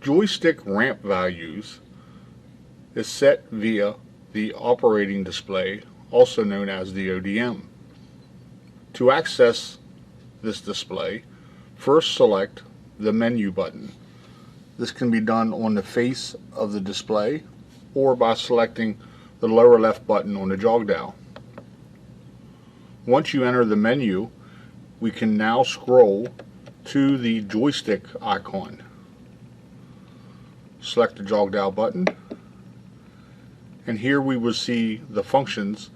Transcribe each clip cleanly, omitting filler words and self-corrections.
Joystick ramp values is set via the operating display, also known as the ODM. To access this display, first select the menu button. This can be done on the face of the display or by selecting the lower left button on the jog dial. Once you enter the menu, we can now scroll to the joystick icon. Select the jog dial button, and here we will see the functions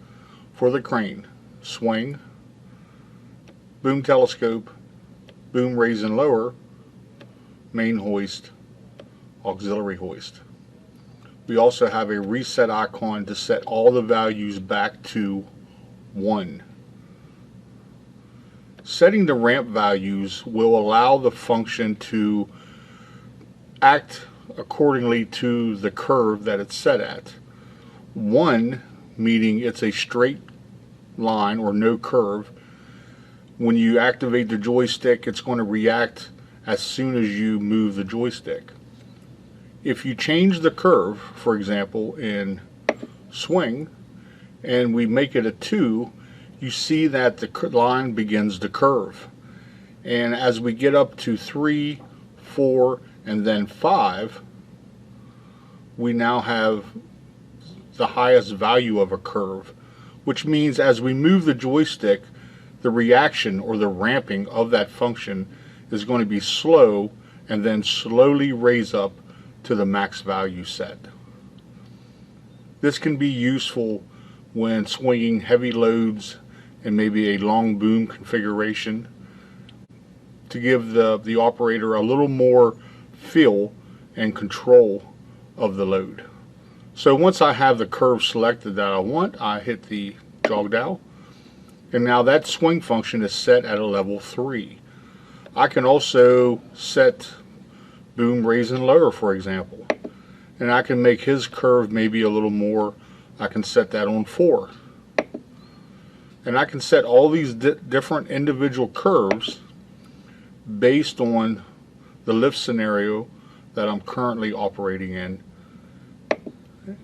for the crane: swing, boom telescope, boom raise and lower, main hoist, auxiliary hoist. We also have a reset icon to set all the values back to 1. Setting the ramp values will allow the function to act accordingly to the curve that it's set at. 1 meaning it's a straight line or no curve. When you activate the joystick, it's going to react as soon as you move the joystick. If you change the curve, for example in swing, and we make it a 2, you see that the line begins to curve. And as we get up to 3, 4, and then 5, we now have the highest value of a curve, which means as we move the joystick, the reaction or the ramping of that function is going to be slow and then slowly raise up to the max value set. This can be useful when swinging heavy loads and maybe a long boom configuration to give the operator a little more feel and control of the load. So once I have the curve selected that I want, I hit the jog dial, and now that swing function is set at a level 3. I can also set boom raise and lower, for example, and I can make his curve maybe a little more. I can set that on 4. And I can set all these different individual curves based on the lift scenario that I'm currently operating in.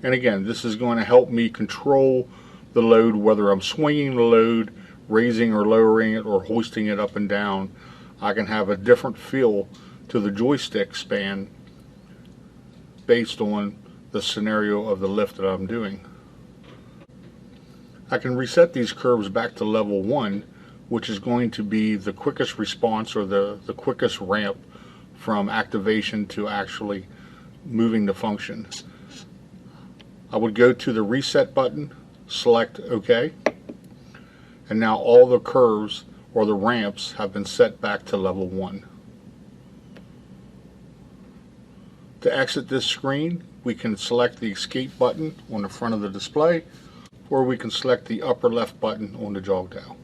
And again, this is going to help me control the load, whether I'm swinging the load, raising or lowering it, or hoisting it up and down. I can have a different feel to the joystick span based on the scenario of the lift that I'm doing. I can reset these curves back to level 1, which is going to be the quickest response or the quickest ramp from activation to actually moving the function. I would go to the reset button, select OK, and now all the curves or the ramps have been set back to level 1. To exit this screen, we can select the escape button on the front of the display, or we can select the upper left button on the jog dial.